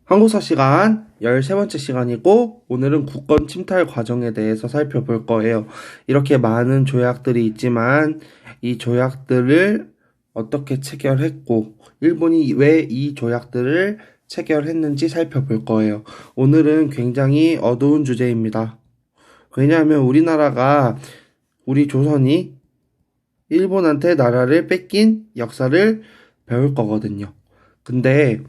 한국사 시간 13번째 시간이고 오늘은 국권 침탈 과정에 대해서 살펴볼 거예요. 이렇게 많은 조약들이 있지만 이 조약들을 어떻게 체결했고 일본이 왜 이 조약들을 체결했는지 살펴볼 거예요. 오늘은 굉장히 어두운 주제입니다. 왜냐하면 우리 조선이 일본한테 나라를 뺏긴 역사를 배울 거거든요. 근데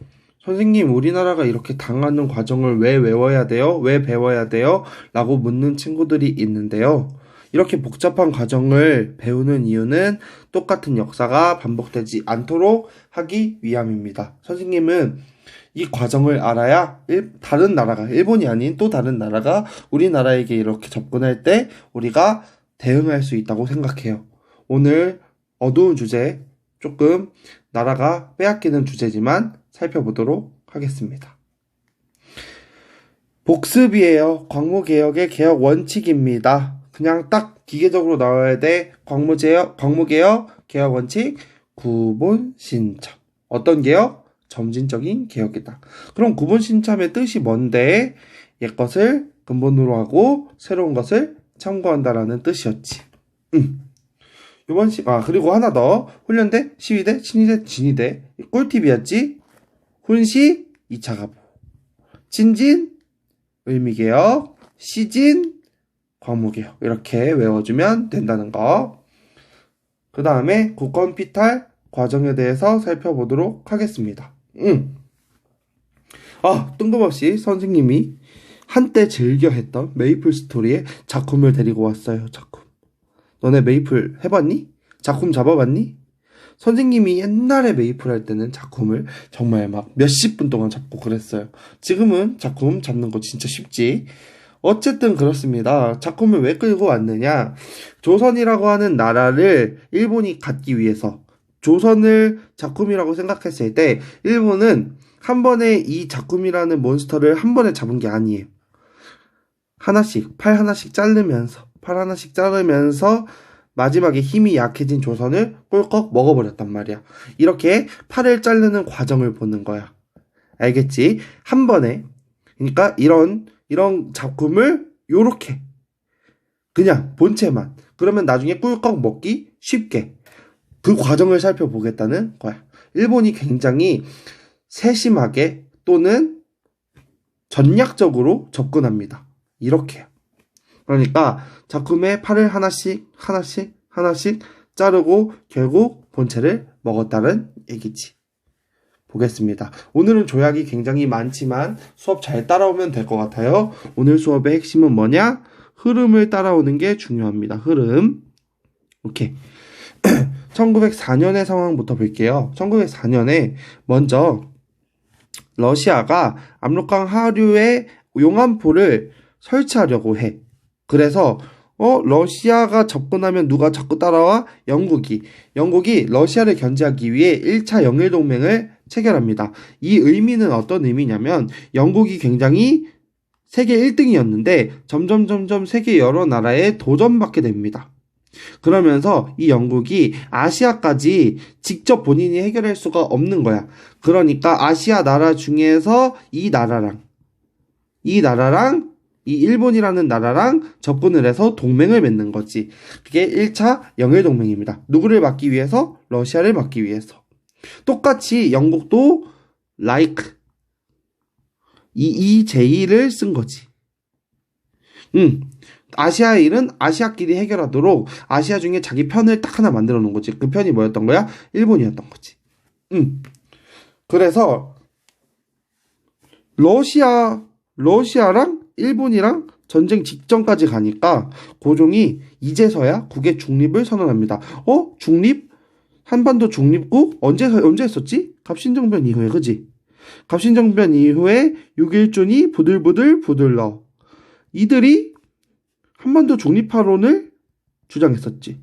선생님, 우리나라가 이렇게 당하는 과정을 왜 외워야 돼요? 왜 배워야 돼요? 라고 묻는 친구들이 있는데요. 이렇게 복잡한 과정을 배우는 이유는 똑같은 역사가 반복되지 않도록 하기 위함입니다. 선생님은 이 과정을 알아야 다른 나라가, 일본이 아닌 또 다른 나라가 우리나라에게 이렇게 접근할 때 우리가 대응할 수 있다고 생각해요. 오늘 어두운 주제, 조금 나라가 빼앗기는 주제지만 살펴보도록 하겠습니다. 복습이에요. 광무개혁의 개혁 원칙입니다. 그냥 딱 기계적으로 나와야 돼. 광무개혁, 개혁 원칙, 구본신참. 어떤 개혁? 점진적인 개혁이다. 그럼 구본신참의 뜻이 뭔데? 옛것을 근본으로 하고 새로운 것을 참고한다라는 뜻이었지. 그리고 하나 더. 훈련대, 시위대, 친위대, 진위대. 꿀팁이었지. 훈시, 2차 가보. 친진, 의미개혁. 시진, 광무개혁. 이렇게 외워주면 된다는 거. 그 다음에 국권 피탈 과정에 대해서 살펴보도록 하겠습니다. 뜬금없이 선생님이 한때 즐겨 했던 메이플 스토리의 작품을 데리고 왔어요. 작품. 너네 메이플 해봤니? 작품 잡아봤니? 선생님이 옛날에 메이플 할 때는 작품을 정말 막 몇십 분 동안 잡고 그랬어요. 지금은 작품 잡는 거 진짜 쉽지. 어쨌든 그렇습니다. 작품을 왜 끌고 왔느냐? 조선이라고 하는 나라를 일본이 갖기 위해서 조선을 작품이라고 생각했을 때 일본은 한 번에 이 작품이라는 몬스터를 한 번에 잡은 게 아니에요. 팔 하나씩 자르면서 마지막에 힘이 약해진 조선을 꿀꺽 먹어버렸단 말이야. 이렇게 팔을 자르는 과정을 보는 거야. 알겠지? 한 번에. 그러니까 이런 작품을 요렇게 그냥 본체만. 그러면 나중에 꿀꺽 먹기 쉽게. 그 과정을 살펴보겠다는 거야. 일본이 굉장히 세심하게 또는 전략적으로 접근합니다. 이렇게요. 그러니까 작품의 팔을 하나씩 자르고 결국 본체를 먹었다는 얘기지. 보겠습니다. 오늘은 조약이 굉장히 많지만 수업 잘 따라오면 될 것 같아요. 오늘 수업의 핵심은 뭐냐? 흐름을 따라오는 게 중요합니다. 흐름. 오케이. 1904년의 상황부터 볼게요. 1904년에 먼저 러시아가 압록강 하류에 용암포를 설치하려고 해. 그래서 러시아가 접근하면 누가 자꾸 따라와? 영국이 러시아를 견제하기 위해 1차 영일동맹을 체결합니다. 이 의미는 어떤 의미냐면 영국이 굉장히 세계 1등이었는데 점점 세계 여러 나라에 도전받게 됩니다. 그러면서 이 영국이 아시아까지 직접 본인이 해결할 수가 없는 거야. 그러니까 아시아 나라 중에서 이 일본이라는 나라랑 접근을 해서 동맹을 맺는 거지. 그게 1차 영일동맹입니다. 누구를 막기 위해서? 러시아를 막기 위해서. 똑같이 영국도 EEJ를 쓴 거지. 아시아의 일은 아시아끼리 해결하도록 아시아 중에 자기 편을 딱 하나 만들어 놓은 거지. 그 편이 뭐였던 거야? 일본이었던 거지. 그래서 러시아랑 일본이랑 전쟁 직전까지 가니까 고종이 이제서야 국의 중립을 선언합니다. 중립? 한반도 중립국? 언제 했었지? 갑신정변 이후에, 그지? 갑신정변 이후에 6.1준이 부들부들 이들이 한반도 중립화론을 주장했었지.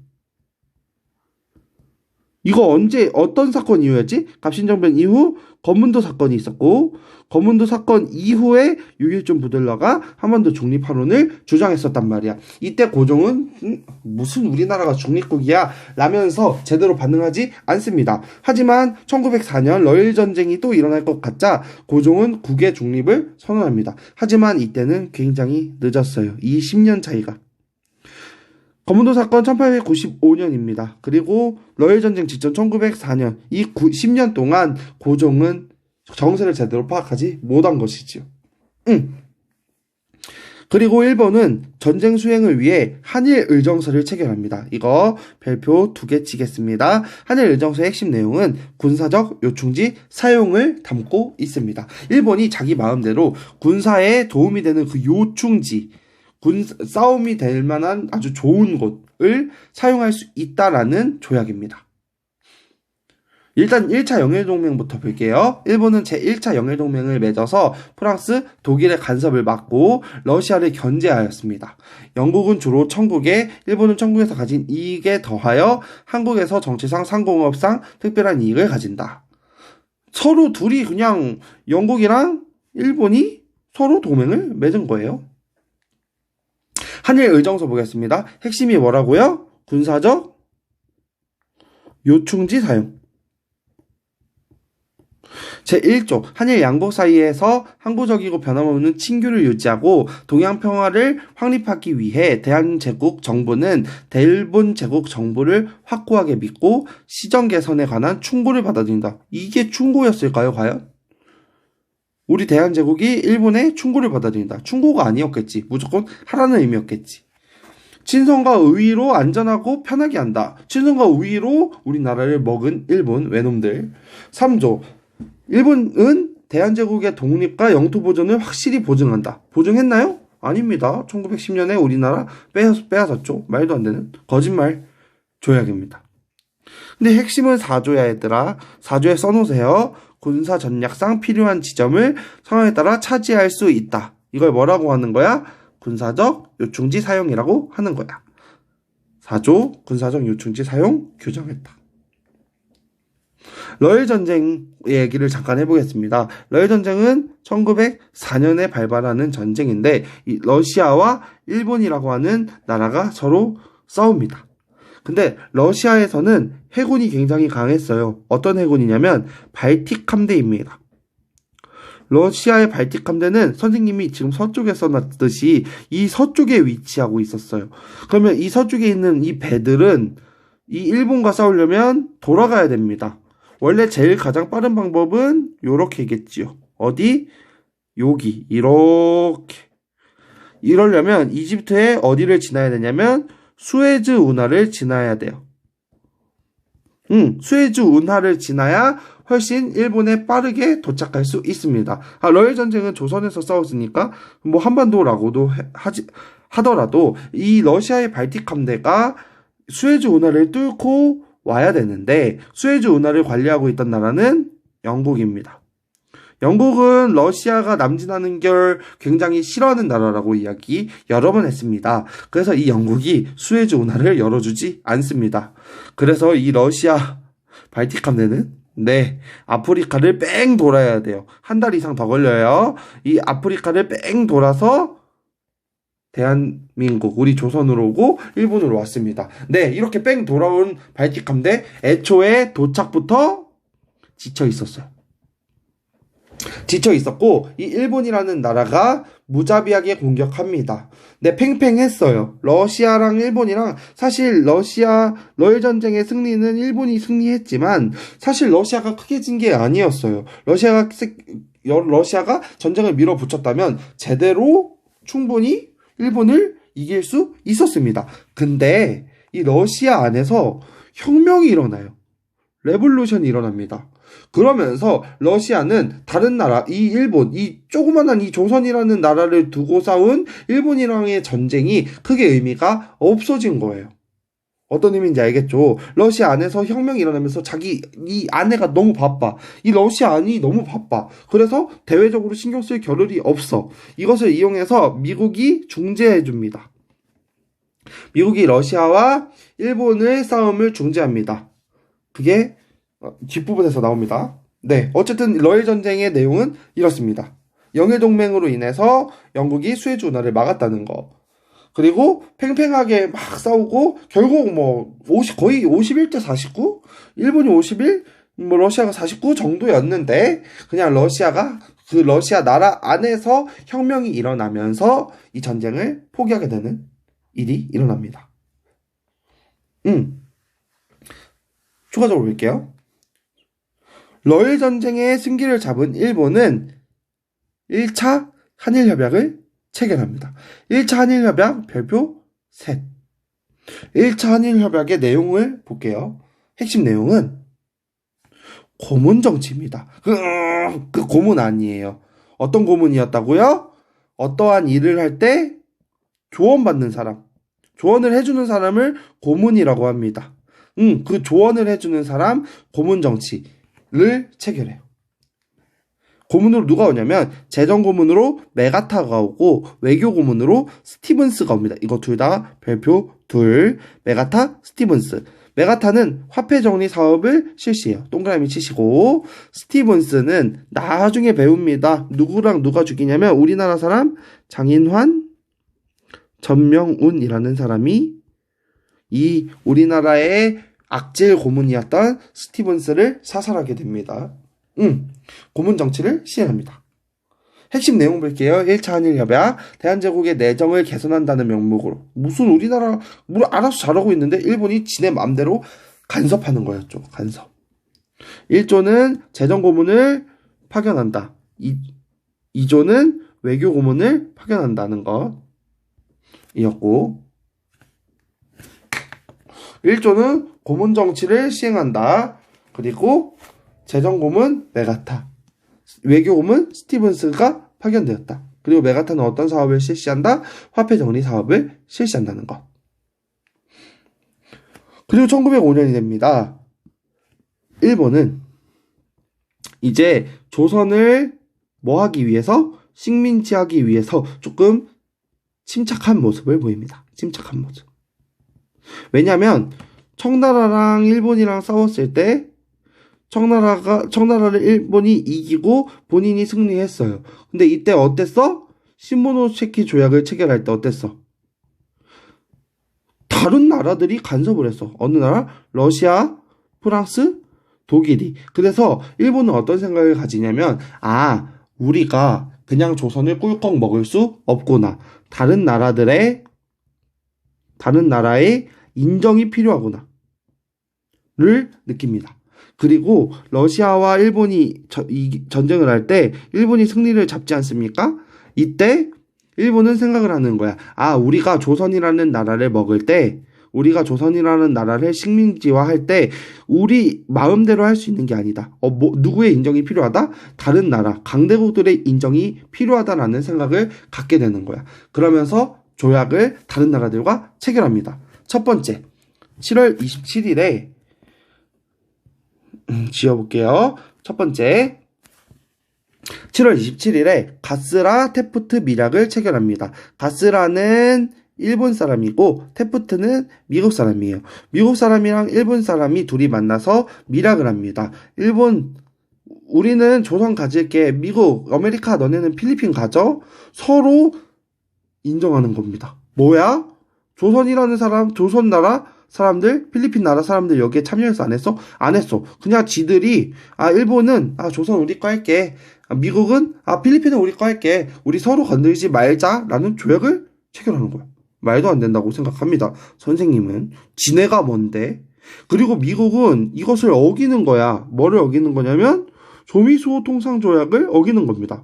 이거 언제 어떤 사건 이후였지? 갑신정변 이후 거문도 사건이 있었고 거문도 사건 이후에 6.1좀 부들러가 한반도 중립환원을 주장했었단 말이야. 이때 고종은 무슨 우리나라가 중립국이야 라면서 제대로 반응하지 않습니다. 하지만 1904년 러일전쟁이 또 일어날 것 같자 고종은 국의 중립을 선언합니다. 하지만 이때는 굉장히 늦었어요. 이 10년 차이가. 거문도 사건 1895년입니다. 그리고 러일전쟁 직전 1904년 이 10년 동안 고종은 정세를 제대로 파악하지 못한 것이지요. 그리고 일본은 전쟁 수행을 위해 한일의정서를 체결합니다. 이거 별표 2개 치겠습니다. 한일의정서의 핵심 내용은 군사적 요충지 사용을 담고 있습니다. 일본이 자기 마음대로 군사에 도움이 되는 그 요충지 싸움이 될 만한 아주 좋은 곳을 사용할 수 있다라는 조약입니다. 일단 1차 영일동맹부터 볼게요. 일본은 제1차 영일동맹을 맺어서 프랑스, 독일의 간섭을 막고 러시아를 견제하였습니다. 영국은 주로 천국에, 일본은 천국에서 가진 이익에 더하여 한국에서 정치상, 상공업상 특별한 이익을 가진다. 서로 둘이 그냥 영국이랑 일본이 서로 동맹을 맺은 거예요. 한일의정서 보겠습니다. 핵심이 뭐라고요? 군사적 요충지 사용. 제1조 한일 양국 사이에서 항구적이고 변함없는 친교를 유지하고 동양 평화를 확립하기 위해 대한제국 정부는 대일본 제국 정부를 확고하게 믿고 시정 개선에 관한 충고를 받아들인다. 이게 충고였을까요, 과연? 우리 대한제국이 일본의 충고를 받아들인다. 충고가 아니었겠지. 무조건 하라는 의미였겠지. 친선과 의의로 안전하고 편하게 한다. 친선과 의의로 우리나라를 먹은 일본 외놈들. 3조 일본은 대한제국의 독립과 영토 보존을 확실히 보증한다. 보증했나요? 아닙니다. 1910년에 우리나라 빼앗았죠. 말도 안 되는 거짓말 조약입니다. 근데 핵심은 4조야 얘들아. 4조에 써놓으세요. 군사 전략상 필요한 지점을 상황에 따라 차지할 수 있다. 이걸 뭐라고 하는 거야? 군사적 요충지 사용이라고 하는 거야. 4조 군사적 요충지 사용 규정했다. 러일전쟁 얘기를 잠깐 해보겠습니다. 러일전쟁은 1904년에 발발하는 전쟁인데 이 러시아와 일본이라고 하는 나라가 서로 싸웁니다. 근데 러시아에서는 해군이 굉장히 강했어요. 어떤 해군이냐면 발틱 함대입니다. 러시아의 발틱 함대는 선생님이 지금 서쪽에 써놨듯이 이 서쪽에 위치하고 있었어요. 그러면 이 서쪽에 있는 이 배들은 이 일본과 싸우려면 돌아가야 됩니다. 원래 제일 가장 빠른 방법은 요렇게겠지요. 어디? 여기 이렇게. 이러려면 이집트에 어디를 지나야 되냐면 수에즈 운하를 지나야 돼요. 수에즈 운하를 지나야 훨씬 일본에 빠르게 도착할 수 있습니다. 러일 전쟁은 조선에서 싸웠으니까 뭐 한반도라고도 하더라도 이 러시아의 발틱 함대가 수에즈 운하를 뚫고 와야 되는데 수에즈 운하를 관리하고 있던 나라는 영국입니다. 영국은 러시아가 남진하는 걸 굉장히 싫어하는 나라라고 이야기 여러 번 했습니다. 그래서 이 영국이 수에즈 운하를 열어주지 않습니다. 그래서 이 러시아 발틱 함대는 아프리카를 뺑 돌아야 돼요. 한 달 이상 더 걸려요. 이 아프리카를 뺑 돌아서 대한민국, 우리 조선으로 오고 일본으로 왔습니다. 이렇게 뺑 돌아온 발틱 함대 애초에 도착부터 지쳐 있었고 이 일본이라는 나라가 무자비하게 공격합니다. 팽팽했어요. 러시아랑 일본이랑 사실 러일 전쟁의 승리는 일본이 승리했지만 사실 러시아가 크게 진 게 아니었어요. 러시아가 전쟁을 밀어붙였다면 제대로 충분히 일본을 이길 수 있었습니다. 근데 이 러시아 안에서 혁명이 일어나요. 레볼루션이 일어납니다. 그러면서 러시아는 다른 나라, 이 일본, 이 조그만한 이 조선이라는 나라를 두고 싸운 일본이랑의 전쟁이 크게 의미가 없어진 거예요. 어떤 의미인지 알겠죠? 러시아 안에서 혁명이 일어나면서 이 아내가 너무 바빠. 이 러시아 안이 너무 바빠. 그래서 대외적으로 신경 쓸 겨를이 없어. 이것을 이용해서 미국이 중재해 줍니다. 미국이 러시아와 일본의 싸움을 중재합니다. 그게 뒷부분에서 나옵니다. 네, 어쨌든 러일 전쟁의 내용은 이렇습니다. 영일 동맹으로 인해서 영국이 수에즈 운하를 막았다는 거. 그리고 팽팽하게 막 싸우고 결국 뭐 거의 51대 49? 일본이 51, 뭐 러시아가 49 정도였는데 그냥 러시아가 그 러시아 나라 안에서 혁명이 일어나면서 이 전쟁을 포기하게 되는 일이 일어납니다. 추가적으로 볼게요. 러일 전쟁의 승기를 잡은 일본은 1차 한일협약을 체결합니다. 1차 한일협약 별표 셋. 1차 한일협약의 내용을 볼게요. 핵심 내용은 고문 정치입니다. 그 고문 아니에요. 어떤 고문이었다고요? 어떠한 일을 할 때 조언받는 사람, 조언을 해주는 사람을 고문이라고 합니다. 그 조언을 해주는 사람 고문 정치를 체결해요. 고문으로 누가 오냐면 재정 고문으로 메가타가 오고 외교 고문으로 스티븐스가 옵니다. 이거 둘 다 별표 둘. 메가타, 스티븐스. 메가타는 화폐 정리 사업을 실시해요. 동그라미 치시고 스티븐스는 나중에 배웁니다. 누구랑 누가 죽이냐면 우리나라 사람 장인환, 전명운이라는 사람이 이 우리나라의 악질 고문이었던 스티븐스를 사살하게 됩니다. 고문 정치를 시행합니다. 핵심 내용 볼게요. 1차 한일협약. 대한제국의 내정을 개선한다는 명목으로. 무슨 우리나라 뭘 알아서 잘하고 있는데 일본이 지네 마음대로 간섭하는 거였죠. 간섭. 1조는 재정 고문을 파견한다. 2조는 외교 고문을 파견한다는 것이었고 1조는 고문 정치를 시행한다. 그리고 재정 고문 메가타. 외교 고문 스티븐스가 파견되었다. 그리고 메가타는 어떤 사업을 실시한다? 화폐 정리 사업을 실시한다는 것. 그리고 1905년이 됩니다. 일본은 이제 조선을 뭐 하기 위해서? 식민지하기 위해서 조금 침착한 모습을 보입니다. 침착한 모습. 왜냐면 청나라랑 일본이랑 싸웠을 때 청나라를 일본이 이기고 본인이 승리했어요. 근데 이때 어땠어? 시모노세키 조약을 체결할 때 어땠어? 다른 나라들이 간섭을 했어. 어느 나라? 러시아, 프랑스, 독일이. 그래서 일본은 어떤 생각을 가지냐면 우리가 그냥 조선을 꿀꺽 먹을 수 없구나. 다른 나라의 인정이 필요하구나. 를 느낍니다. 그리고 러시아와 일본이 전쟁을 할 때 일본이 승리를 잡지 않습니까? 이때 일본은 생각을 하는 거야. 우리가 조선이라는 나라를 먹을 때, 우리가 조선이라는 나라를 식민지화할 때 우리 마음대로 할 수 있는 게 아니다. 누구의 인정이 필요하다? 다른 나라, 강대국들의 인정이 필요하다라는 생각을 갖게 되는 거야. 그러면서 조약을 다른 나라들과 체결합니다. 첫 번째, 7월 27일에 지어볼게요. 첫 번째, 7월 27일에 가스라 테프트 밀약을 체결합니다. 가스라는 일본 사람이고 테프트는 미국 사람이에요. 미국 사람이랑 일본 사람이 둘이 만나서 밀약을 합니다. 우리는 조선 가질게. 미국, 아메리카 너네는 필리핀 가져. 서로 인정하는 겁니다. 뭐야? 조선이라는 사람, 조선 나라 사람들, 필리핀 나라 사람들 여기에 참여해서 안 했어? 안 했어. 그냥 지들이 일본은 조선 우리 거 할게. 미국은 필리핀은 우리 거 할게. 우리 서로 건들지 말자라는 조약을 체결하는 거야. 말도 안 된다고 생각합니다. 선생님은 지네가 뭔데? 그리고 미국은 이것을 어기는 거야. 뭐를 어기는 거냐면 조미수호 통상조약을 어기는 겁니다.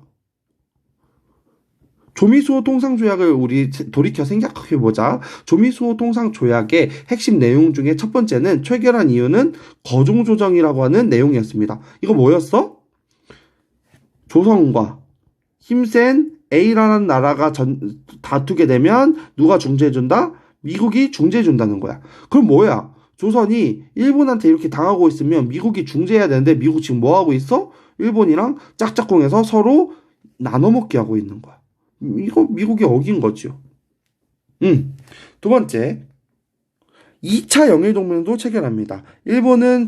조미수호 통상조약을 우리 돌이켜 생각해보자. 조미수호 통상조약의 핵심 내용 중에 첫 번째는 체결한 이유는 거종조정이라고 하는 내용이었습니다. 이거 뭐였어? 조선과 힘센 A라는 나라가 다투게 되면 누가 중재해준다? 미국이 중재해준다는 거야. 그럼 뭐야? 조선이 일본한테 이렇게 당하고 있으면 미국이 중재해야 되는데 미국 지금 뭐 하고 있어? 일본이랑 짝짝꿍해서 서로 나눠먹기 하고 있는 거야. 이거 미국이 어긴 거죠. 두 번째, 2차 영일동맹도 체결합니다. 일본은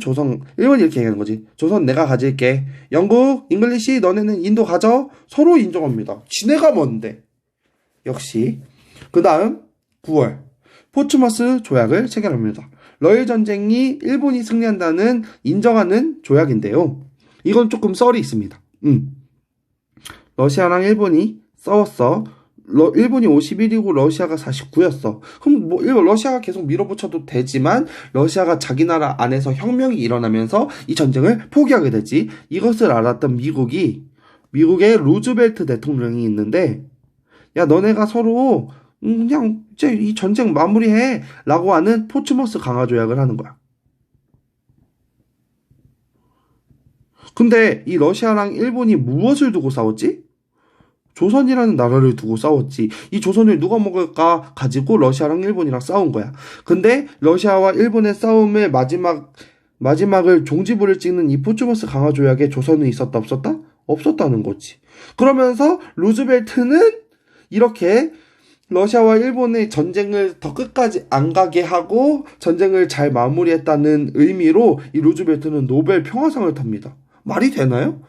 일본이 이렇게 얘기하는 거지. 조선 내가 가질게. 영국, 잉글리시, 너네는 인도 가져. 서로 인정합니다. 지네가 뭔데? 역시. 그 다음 9월 포츠머스 조약을 체결합니다. 러일 전쟁이 일본이 승리한다는 인정하는 조약인데요. 이건 조금 썰이 있습니다. 러시아랑 일본이 싸웠어. 일본이 51이고 러시아가 49였어. 그럼 뭐 러시아가 계속 밀어붙여도 되지만 러시아가 자기 나라 안에서 혁명이 일어나면서 이 전쟁을 포기하게 되지. 이것을 알았던 미국의 루즈벨트 대통령이 있는데, 야 너네가 서로 그냥 이제 이 전쟁 마무리해 라고 하는 포츠머스 강화 조약을 하는 거야. 근데 이 러시아랑 일본이 무엇을 두고 싸웠지? 조선이라는 나라를 두고 싸웠지. 이 조선을 누가 먹을까 가지고 러시아랑 일본이랑 싸운 거야. 근데 러시아와 일본의 싸움의 마지막을 종지부를 찍는 이 포츠머스 강화 조약에 조선은 있었다 없었다? 없었다는 거지. 그러면서 루즈벨트는 이렇게 러시아와 일본의 전쟁을 더 끝까지 안 가게 하고 전쟁을 잘 마무리했다는 의미로 이 루즈벨트는 노벨 평화상을 탑니다. 말이 되나요?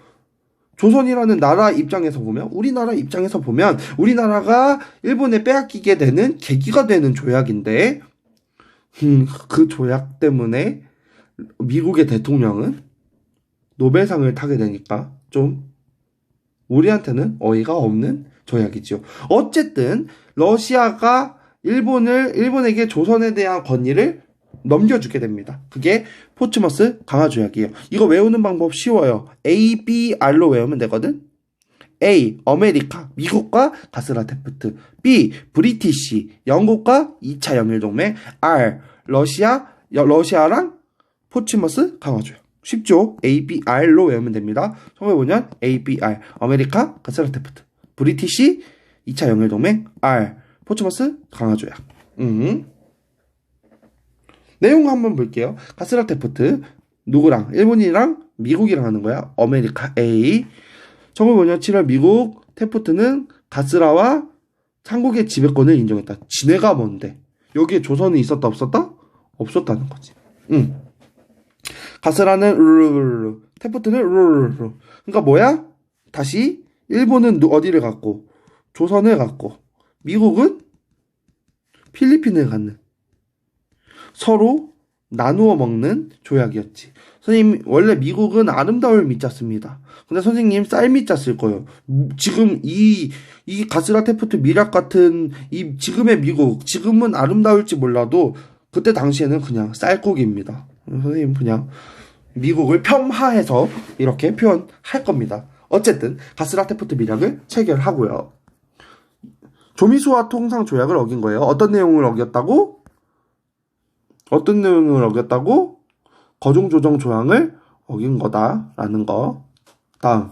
조선이라는 나라 입장에서 보면, 우리나라 입장에서 보면 우리나라가 일본에 빼앗기게 되는 계기가 되는 조약인데, 그 조약 때문에 미국의 대통령은 노벨상을 타게 되니까 좀 우리한테는 어이가 없는 조약이죠. 어쨌든 러시아가 일본에게 조선에 대한 권위를 넘겨주게 됩니다. 그게 포츠머스 강화 조약이에요. 이거 외우는 방법 쉬워요. ABR로 외우면 되거든. A. 아메리카, 미국과 가스라테프트. B. 브리티시, 영국과 2차 영일동맹. R. 러시아랑 포츠머스 강화 조약. 쉽죠? ABR로 외우면 됩니다. 1905년 ABR, 아메리카, 가스라테프트. 브리티시, 2차 영일동맹. R. 포츠머스 강화 조약. 내용 한번 볼게요. 가스라테프트 누구랑? 일본이랑 미국이랑 하는 거야. 아메리카 A. 1905년 7월 미국 테프트는 가스라와 삼국의 지배권을 인정했다. 지네가 뭔데? 여기에 조선이 있었다 없었다? 없었다는 거지. 가스라는 르르르르, 테프트는 르르르르. 그러니까 뭐야? 다시 일본은 어디를 갖고 조선을 갖고 미국은 필리핀을 갖는, 서로 나누어 먹는 조약이었지. 선생님, 원래 미국은 아름다움을 믿잖습니다. 근데 선생님 쌀 믿자 쓸 거예요. 지금 이 가스라테프트 미락 같은 이 지금의 미국, 지금은 아름다울지 몰라도 그때 당시에는 그냥 쌀국입니다. 선생님 그냥 미국을 폄하해서 이렇게 표현할 겁니다. 어쨌든 가스라테프트 미락을 체결하고요. 조미수와 통상 조약을 어긴 거예요. 어떤 내용을 어겼다고? 거종조정 조항을 어긴 거다라는 거. 다음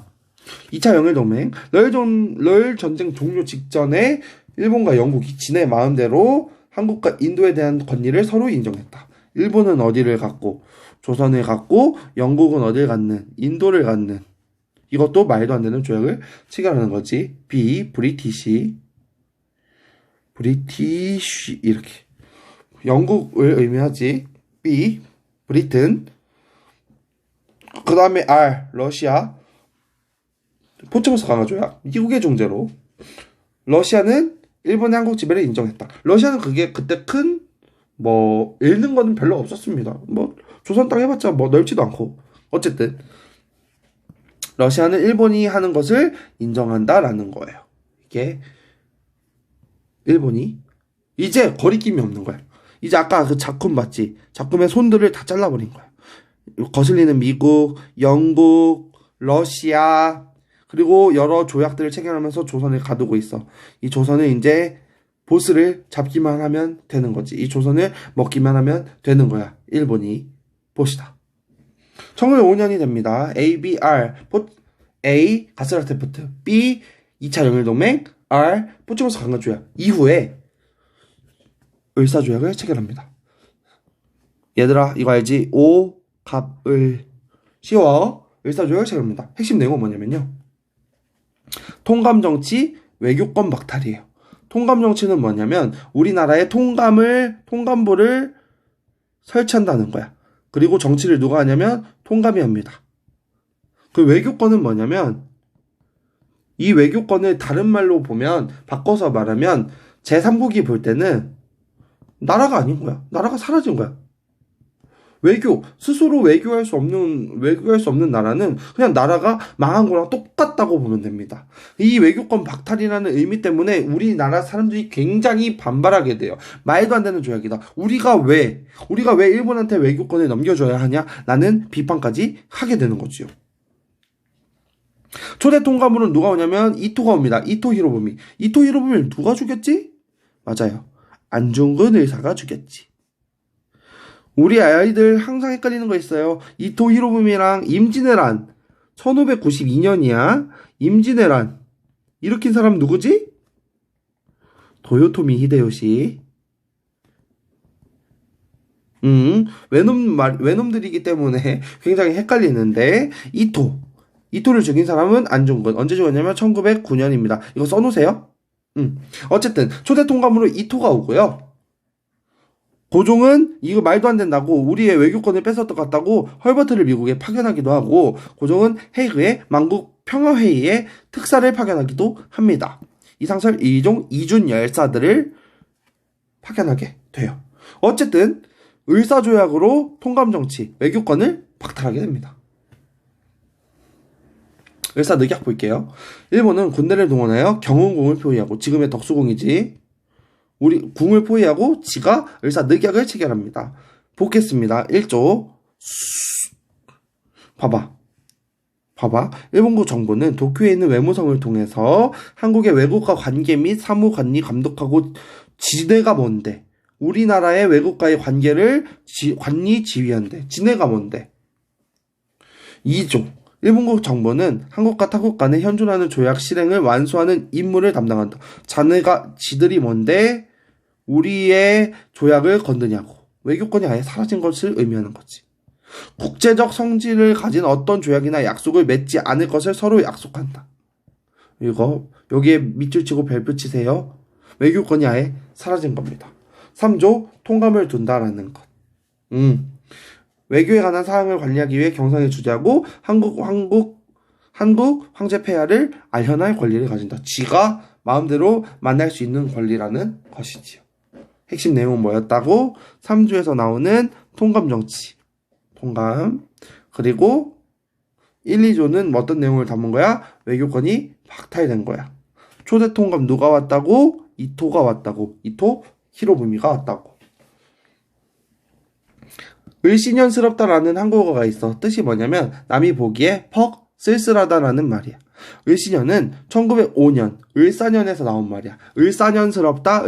2차 영일동맹. 러일 전쟁 종료 직전에 일본과 영국이 지네 마음대로 한국과 인도에 대한 권리를 서로 인정했다. 일본은 어디를 갖고 조선을 갖고 영국은 어딜 갖는 인도를 갖는, 이것도 말도 안 되는 조약을 체결하는 거지. B. 브리티시 이렇게 영국을 의미하지. B. 브리튼. 그 다음에 R. 러시아. 포츠머스 강화 조약. 미국의 중재로 러시아는 일본의 한국 지배를 인정했다. 러시아는 그때 큰 잃는 거는 별로 없었습니다. 조선 땅 해봤자 넓지도 않고. 어쨌든 러시아는 일본이 하는 것을 인정한다라는 거예요. 이게 일본이 이제 거리낌이 없는 거야. 이제 아까 그 작품 봤지? 작품의 손들을 다 잘라버린 거야. 거슬리는 미국, 영국, 러시아, 그리고 여러 조약들을 체결하면서 조선을 가두고 있어. 이 조선을 이제 보스를 잡기만 하면 되는 거지. 이 조선을 먹기만 하면 되는 거야. 일본이. 봅시다. 1905년이 됩니다. A. 가스라테프트. B. 2차 영일동맹. R. 포츠머스 강화 조약. 이후에 을사조약을 체결합니다. 얘들아 이거 알지? 오, 갑, 을. 쉬워. 을사조약을 체결합니다. 핵심 내용은 뭐냐면요. 통감정치, 외교권 박탈이에요. 통감정치는 뭐냐면 우리나라의 통감부를 설치한다는 거야. 그리고 정치를 누가 하냐면 통감이 합니다. 그 외교권은 뭐냐면 이 외교권을 다른 말로 보면 바꿔서 말하면 제3국이 볼 때는 나라가 아닌 거야. 나라가 사라진 거야. 스스로 외교할 수 없는 나라는 그냥 나라가 망한 거랑 똑같다고 보면 됩니다. 이 외교권 박탈이라는 의미 때문에 우리나라 사람들이 굉장히 반발하게 돼요. 말도 안 되는 조약이다. 우리가 왜 일본한테 외교권을 넘겨줘야 하냐? 라는 비판까지 하게 되는 거지요. 초대 통감으로는 누가 오냐면 이토가 옵니다. 이토 히로부미를 누가 죽였지? 맞아요. 안중근 의사가 죽였지. 우리 아이들 항상 헷갈리는 거 있어요. 이토 히로부미랑 임진왜란. 1592년이야. 임진왜란. 일으킨 사람 누구지? 도요토미 히데요시. 외놈들이기 때문에 굉장히 헷갈리는데, 이토를 죽인 사람은 안중근. 언제 죽었냐면 1909년입니다. 이거 써놓으세요. 어쨌든 초대 통감으로 이토가 오고요. 고종은 이거 말도 안 된다고 우리의 외교권을 뺏었던 것 같다고 헐버트를 미국에 파견하기도 하고 고종은 헤이그의 만국 평화회의에 특사를 파견하기도 합니다. 이상설 2종 이준 열사들을 파견하게 돼요. 어쨌든 을사조약으로 통감정치, 외교권을 박탈하게 됩니다. 을사늑약 볼게요. 일본은 군대를 동원하여 경운궁을 포위하고 지금의 덕수궁이지 우리 궁을 포위하고 지가 을사늑약을 체결합니다. 보겠습니다. 1조 봐봐. 일본국 정부는 도쿄에 있는 외무성을 통해서 한국의 외국과 관계 및 사무관리 감독하고 지네가 뭔데? 우리나라의 외국과의 관계를 관리 지휘한대. 지네가 뭔데? 2조 일본국 정부는 한국과 타국 간에 현존하는 조약 실행을 완수하는 임무를 담당한다. 지들이 뭔데 우리의 조약을 건드냐고. 외교권이 아예 사라진 것을 의미하는 거지. 국제적 성질을 가진 어떤 조약이나 약속을 맺지 않을 것을 서로 약속한다. 이거 여기에 밑줄 치고 별표 치세요. 외교권이 아예 사라진 겁니다. 3조 통감을 둔다라는 것. 외교에 관한 사항을 관리하기 위해 경상에 주재하고 한국 황제 폐하를 알현할 권리를 가진다. 지가 마음대로 만날 수 있는 권리라는 것이지요. 핵심 내용은 뭐였다고? 3조에서 나오는 통감 정치. 통감. 그리고 1, 2조는 어떤 내용을 담은 거야? 외교권이 박탈된 거야. 초대 통감 누가 왔다고? 이토가 왔다고. 이토 히로부미가 왔다고. 을씨년스럽다라는 한국어가 있어. 뜻이 뭐냐면 남이 보기에 퍽 쓸쓸하다라는 말이야. 을씨년은 1905년 을사년에서 나온 말이야. 을사년스럽다,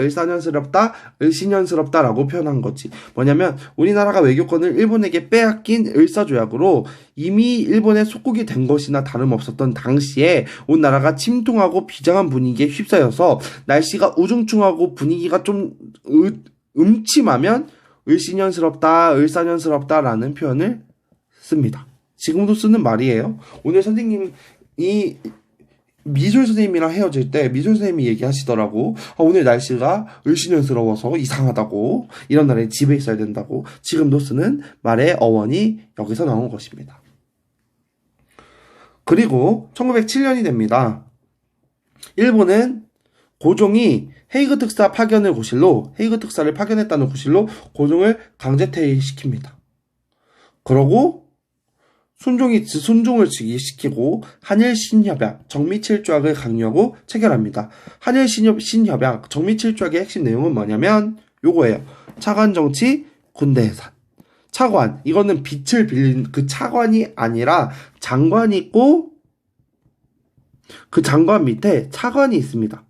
을씨년스럽다라고 표현한 거지. 뭐냐면 우리나라가 외교권을 일본에게 빼앗긴 을사조약으로 이미 일본의 속국이 된 것이나 다름없었던 당시에 온 나라가 침통하고 비장한 분위기에 휩싸여서 날씨가 우중충하고 분위기가 좀 음침하면 을사년스럽다라는 표현을 씁니다. 지금도 쓰는 말이에요. 오늘 선생님이 미술 선생님이랑 헤어질 때 미술 선생님이 얘기하시더라고. 오늘 날씨가 을씨년스러워서 이상하다고. 이런 날에 집에 있어야 된다고. 지금도 쓰는 말의 어원이 여기서 나온 것입니다. 그리고 1907년이 됩니다. 일본은 고종이 헤이그 특사를 파견했다는 구실로 고종을 강제 퇴위시킵니다. 그러고 순종을 즉위시키고 한일 신협약, 정미칠조약을 강요하고 체결합니다. 한일 신협약, 정미칠조약의 핵심 내용은 뭐냐면 요거예요. 차관 정치, 군대 해산. 차관, 이거는 빛을 빌린 그 차관이 아니라 장관이 있고 그 장관 밑에 차관이 있습니다.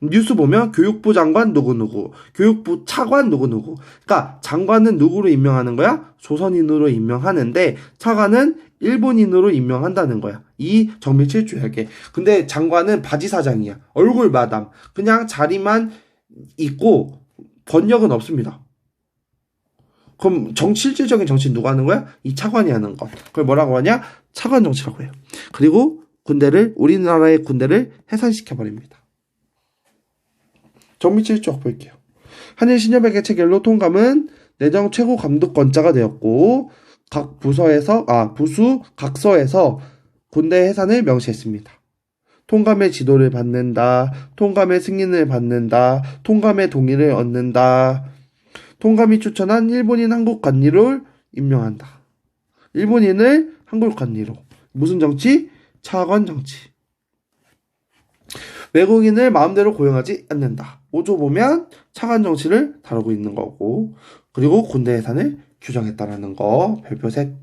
뉴스 보면 교육부 장관 누구누구, 교육부 차관 누구누구. 그러니까 장관은 누구로 임명하는 거야? 조선인으로 임명하는데 차관은 일본인으로 임명한다는 거야. 이 정밀칠조약에. 근데 장관은 바지사장이야. 얼굴 마담. 그냥 자리만 있고 번역은 없습니다. 그럼 실질적인 정치는 누가 하는 거야? 이 차관이 하는 것. 그걸 뭐라고 하냐? 차관 정치라고 해요. 그리고 우리나라의 군대를 해산시켜버립니다. 정미칠조약 볼게요. 한일 신협약의 체결로 통감은 내정 최고 감독권자가 되었고 각 부수 각서에서 군대 해산을 명시했습니다. 통감의 지도를 받는다. 통감의 승인을 받는다. 통감의 동의를 얻는다. 통감이 추천한 일본인 한국 관리를 임명한다. 일본인을 한국 관리로. 무슨 정치? 차관 정치. 외국인을 마음대로 고용하지 않는다. 5조 보면 차관 정치를 다루고 있는 거고, 그리고 군대 예산을 규정했다라는 거 별표 셋.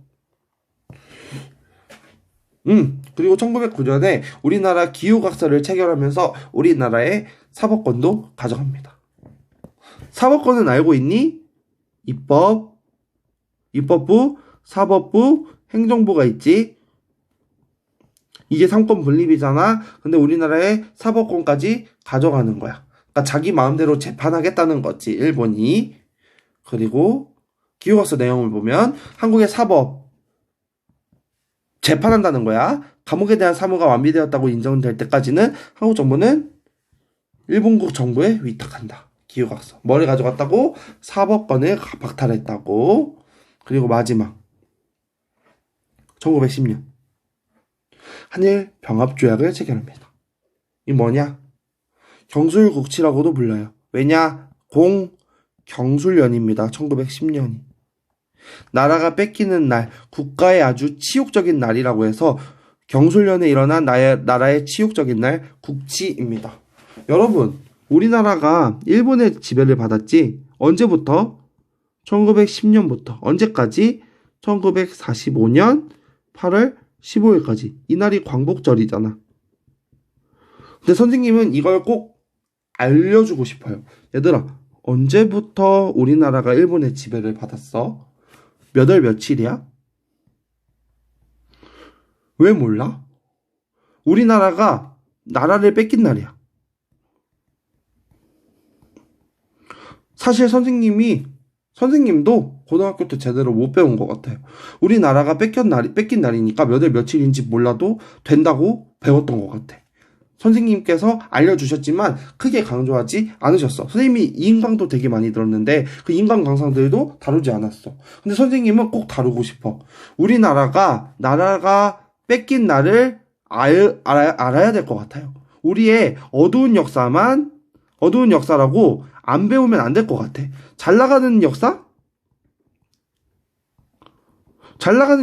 그리고 1909년에 우리나라 기후각서를 체결하면서 우리나라의 사법권도 가져갑니다. 사법권은 알고 있니? 입법부, 사법부, 행정부가 있지. 이게 삼권 분립이잖아. 근데 우리나라의 사법권까지 가져가는 거야. 그러니까 자기 마음대로 재판하겠다는 거지, 일본이. 그리고 기후각서 내용을 보면 한국의 사법 재판한다는 거야. 감옥에 대한 사무가 완비되었다고 인정될 때까지는 한국 정부는 일본국 정부에 위탁한다. 기후각서. 뭐를 가져갔다고? 사법권을 박탈했다고. 그리고 마지막 1910년 한일 병합조약을 체결합니다. 이 뭐냐? 경술국치라고도 불러요. 왜냐? 경술년입니다. 1910년이. 나라가 뺏기는 날, 국가의 아주 치욕적인 날이라고 해서 경술년에 일어난 나라의 치욕적인 날, 국치입니다. 여러분, 우리나라가 일본의 지배를 받았지? 언제부터? 1910년부터. 언제까지? 1945년 8월 15일까지. 이날이 광복절이잖아. 근데 선생님은 이걸 꼭 알려주고 싶어요. 얘들아, 언제부터 우리나라가 일본의 지배를 받았어? 몇 월 며칠이야? 왜 몰라? 우리나라가 나라를 뺏긴 날이야. 사실 선생님도 고등학교 때 제대로 못 배운 것 같아요. 우리나라가 뺏긴 날이니까 몇 월 며칠인지 몰라도 된다고 배웠던 것 같아. 선생님께서 알려주셨지만 크게 강조하지 않으셨어. 선생님이 인강도 되게 많이 들었는데 그 인강 강사들도 다루지 않았어. 근데 선생님은 꼭 다루고 싶어. 우리나라가 뺏긴 날을 알아야 될 것 같아요. 우리의 어두운 역사라고 안 배우면 안 될 것 같아. 잘 나가는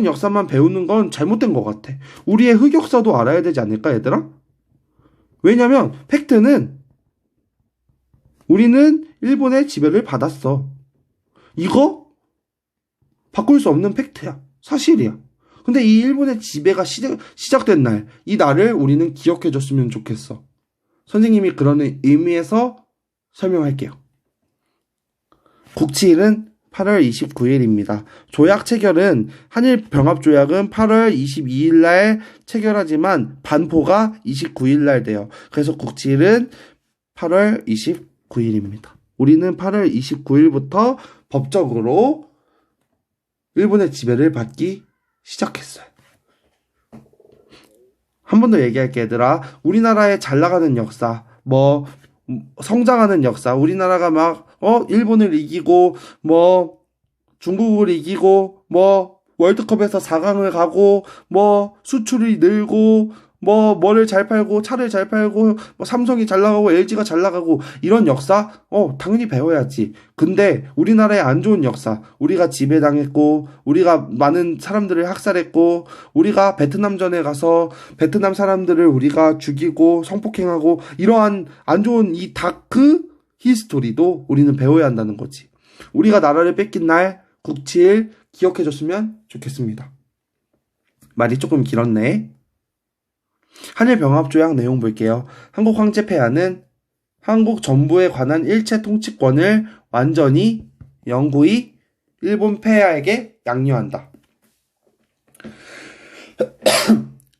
역사만 배우는 건 잘못된 것 같아. 우리의 흑역사도 알아야 되지 않을까, 얘들아? 왜냐면 팩트는 우리는 일본의 지배를 받았어. 이거 바꿀 수 없는 팩트야. 사실이야. 근데 이 일본의 지배가 시작된 날, 이 날을 우리는 기억해줬으면 좋겠어. 선생님이 그런 의미에서 설명할게요. 국치일은 8월 29일입니다. 조약 체결은 한일 병합조약은 8월 22일 날 체결하지만 반포가 29일 날 돼요. 그래서 국치일은 8월 29일입니다. 우리는 8월 29일부터 법적으로 일본의 지배를 받기 시작했어요. 한 번 더 얘기할게, 얘들아. 우리나라의 잘 나가는 역사, 성장하는 역사, 우리나라가 일본을 이기고, 중국을 이기고, 월드컵에서 4강을 가고, 수출이 늘고, 뭐를 잘 팔고, 차를 잘 팔고, 삼성이 잘 나가고, LG가 잘 나가고, 이런 역사? 당연히 배워야지. 근데 우리나라의 안 좋은 역사, 우리가 지배당했고, 우리가 많은 사람들을 학살했고, 우리가 베트남전에 가서 베트남 사람들을 우리가 죽이고, 성폭행하고, 이러한 안 좋은 이 다크 히스토리도 우리는 배워야 한다는 거지. 우리가 나라를 뺏긴 날, 국치일 기억해줬으면 좋겠습니다. 말이 조금 길었네. 한일병합조약 내용 볼게요. 한국 황제 폐하는 한국 전부에 관한 일체 통치권을 완전히 영구히 일본 폐하에게 양류한다.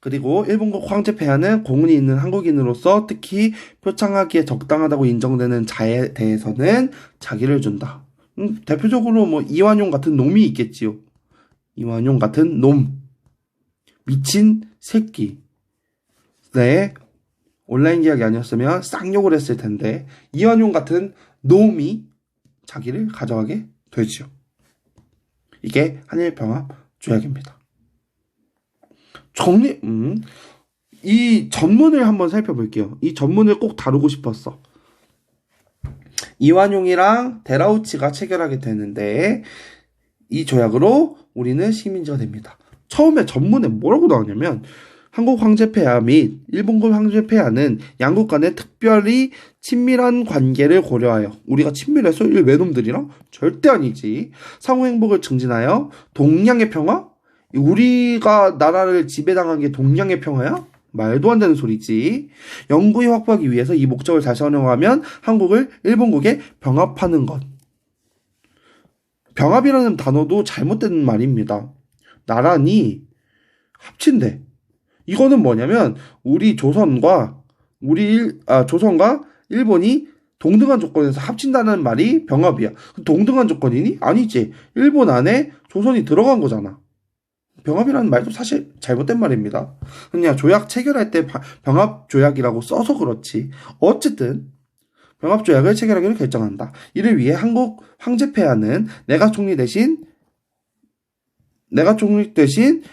그리고 일본국 황제 폐하는 공운이 있는 한국인으로서 특히 표창하기에 적당하다고 인정되는 자에 대해서는 자기를 준다. 대표적으로 이완용 같은 놈이 있겠지요. 이완용 같은 놈. 미친 새끼. 네, 온라인 계약이 아니었으면 쌍욕을 했을 텐데 이완용 같은 놈이 자기를 가져가게 되지요. 이게 한일병합조약입니다. 이 전문을 한번 살펴볼게요. 이 전문을 꼭 다루고 싶었어. 이완용이랑 데라우치가 체결하게 되는데 이 조약으로 우리는 식민지가 됩니다. 처음에 전문에 뭐라고 나오냐면 한국 황제폐하 및 일본군 황제폐하는 양국 간의 특별히 친밀한 관계를 고려하여 우리가 친밀해서 이 외놈들이랑 절대 아니지. 상호 행복을 증진하여 동양의 평화? 우리가 나라를 지배당한 게 동양의 평화야? 말도 안 되는 소리지. 영구히 확보하기 위해서 이 목적을 다시 활용하면 한국을 일본국에 병합하는 것. 병합이라는 단어도 잘못된 말입니다. 나란히 합친대. 이거는 뭐냐면 우리 조선과 일본이 동등한 조건에서 합친다는 말이 병합이야. 동등한 조건이니? 아니지. 일본 안에 조선이 들어간 거잖아. 병합이라는 말도 사실 잘못된 말입니다. 그냥 조약 체결할 때 병합조약이라고 써서 그렇지. 어쨌든 병합조약을 체결하기로 결정한다. 이를 위해 한국 황제폐하는 내각 총리 대신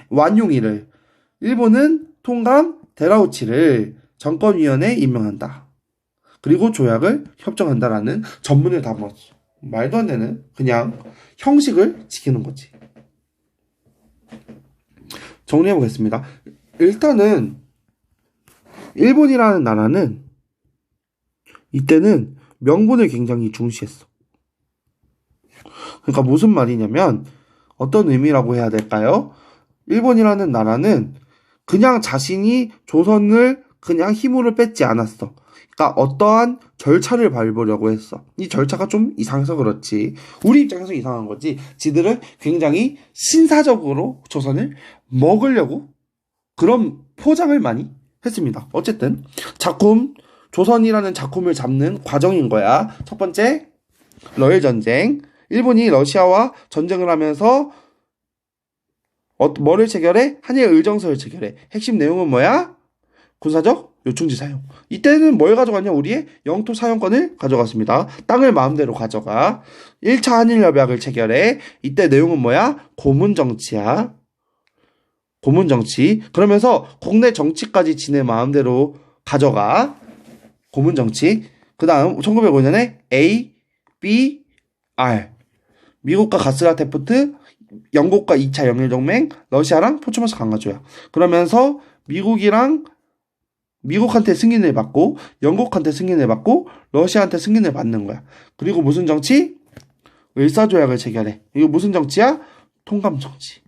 완용이를, 일본은 통감 데라우치를 정권위원회에 임명한다. 그리고 조약을 협정한다라는 전문을 담았어. 말도 안 되는 그냥 형식을 지키는 거지. 정리해보겠습니다. 일단은 일본이라는 나라는 이때는 명분을 굉장히 중시했어. 그러니까 무슨 말이냐면 어떤 의미라고 해야 될까요? 일본이라는 나라는 그냥 자신이 조선을 그냥 힘으로 뺏지 않았어. 그러니까 어떠한 절차를 밟으려고 했어. 이 절차가 좀 이상해서 그렇지. 우리 입장에서 이상한 거지. 지들은 굉장히 신사적으로 조선을 먹으려고 그런 포장을 많이 했습니다. 어쨌든 조선이라는 작품을 잡는 과정인 거야. 첫 번째, 러일 전쟁. 일본이 러시아와 전쟁을 하면서 뭐를 체결해? 한일 의정서를 체결해. 핵심 내용은 뭐야? 군사적 요충지 사용. 이때는 뭘 가져갔냐? 우리의 영토 사용권을 가져갔습니다. 땅을 마음대로 가져가. 1차 한일협약을 체결해. 이때 내용은 뭐야? 고문정치야. 고문정치. 그러면서 국내 정치까지 지네 마음대로 가져가. 고문정치. 그 다음 1905년에 ABR. 미국과 가스라테프트, 영국과 2차 영일동맹, 러시아랑 포츠머스 강화조약. 그러면서 미국한테 승인을 받고, 영국한테 승인을 받고, 러시아한테 승인을 받는 거야. 그리고 무슨 정치? 을사조약을 체결해. 이거 무슨 정치야? 통감정치.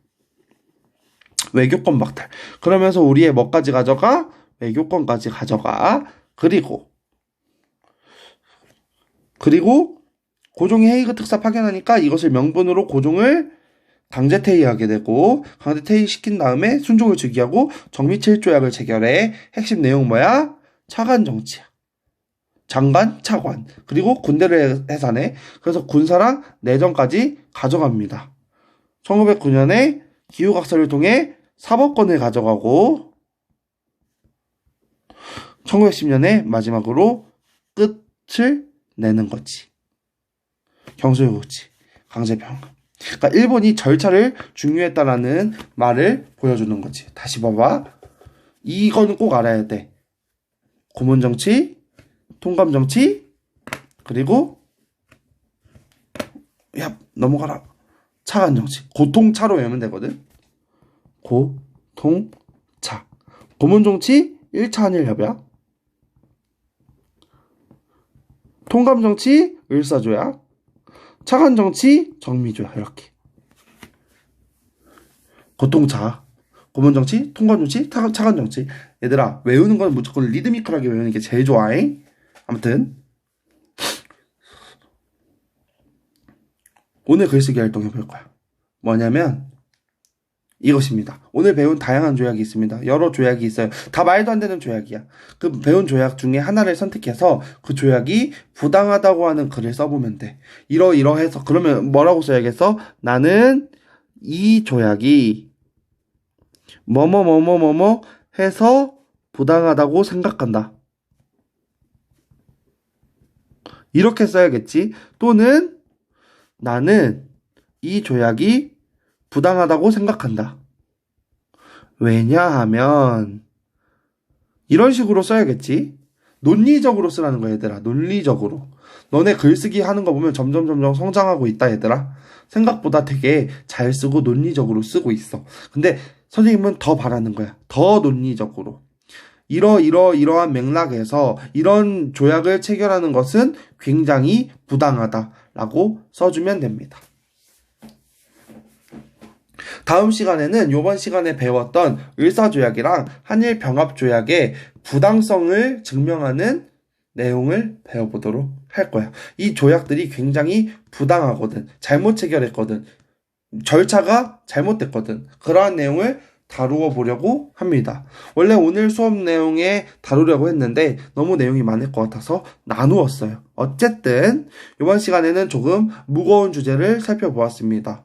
외교권 박탈. 그러면서 우리의 뭐까지 가져가? 외교권까지 가져가. 그리고 고종이 헤이그 특사 파견하니까 이것을 명분으로 고종을 강제 퇴위하게 되고, 강제 퇴위시킨 다음에 순종을 즉위하고 정미칠조약을 체결해. 핵심 내용 뭐야? 차관 정치야. 장관, 차관. 그리고 군대를 해산해. 그래서 군사랑 내정까지 가져갑니다. 1909년에 기후각서를 통해 사법권을 가져가고 1910년에 마지막으로 끝을 내는 거지. 경술국지, 강제병합. 그러니까 일본이 절차를 중요했다라는 말을 보여주는 거지. 다시 봐봐. 이거는 꼭 알아야 돼. 고문정치, 통감정치, 그리고 넘어가라. 차관정치. 고통차로 외우면 되거든. 고통차. 고문정치 1차 한일협약. 통감정치 을사조약. 차관정치 정미조약. 이렇게. 고통차, 고문정치, 통감정치, 차관정치. 얘들아, 외우는 건 무조건 리드미컬하게 외우는 게 제일 좋아해. 아무튼 오늘 글쓰기 활동 해볼 거야. 뭐냐면 이것입니다. 오늘 배운 다양한 조약이 있습니다. 여러 조약이 있어요. 다 말도 안 되는 조약이야. 그 배운 조약 중에 하나를 선택해서 그 조약이 부당하다고 하는 글을 써보면 돼. 이러해서 그러면 뭐라고 써야겠어? 나는 이 조약이 뭐뭐 해서 부당하다고 생각한다. 이렇게 써야겠지. 또는 나는 이 조약이 부당하다고 생각한다. 왜냐하면 이런 식으로 써야겠지. 논리적으로 쓰라는 거야, 얘들아. 논리적으로. 너네 글쓰기 하는 거 보면 점점 성장하고 있다, 얘들아. 생각보다 되게 잘 쓰고 논리적으로 쓰고 있어. 근데 선생님은 더 바라는 거야. 더 논리적으로. 이러한 맥락에서 이런 조약을 체결하는 것은 굉장히 부당하다라고 써주면 됩니다. 다음 시간에는 이번 시간에 배웠던 을사조약이랑 한일병합조약의 부당성을 증명하는 내용을 배워보도록 할 거야. 이 조약들이 굉장히 부당하거든. 잘못 체결했거든. 절차가 잘못됐거든. 그러한 내용을 다루어 보려고 합니다. 원래 오늘 수업 내용에 다루려고 했는데 너무 내용이 많을 것 같아서 나누었어요. 어쨌든 이번 시간에는 조금 무거운 주제를 살펴보았습니다.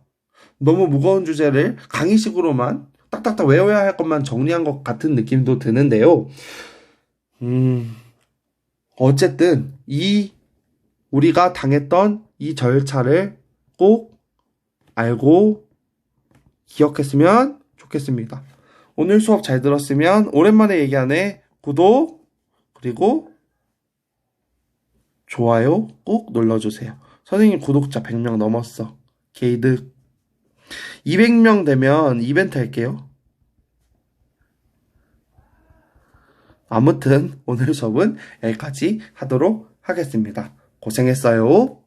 너무 무거운 주제를 강의식으로만 딱딱딱 외워야 할 것만 정리한 것 같은 느낌도 드는데요. 어쨌든 우리가 당했던 이 절차를 꼭 알고 기억했으면 좋겠습니다. 오늘 수업 잘 들었으면 오랜만에 얘기하네. 구독 그리고 좋아요 꼭 눌러주세요. 선생님 구독자 100명 넘었어. 게이득. 200명 되면 이벤트 할게요. 아무튼 오늘 수업은 여기까지 하도록 하겠습니다. 고생했어요.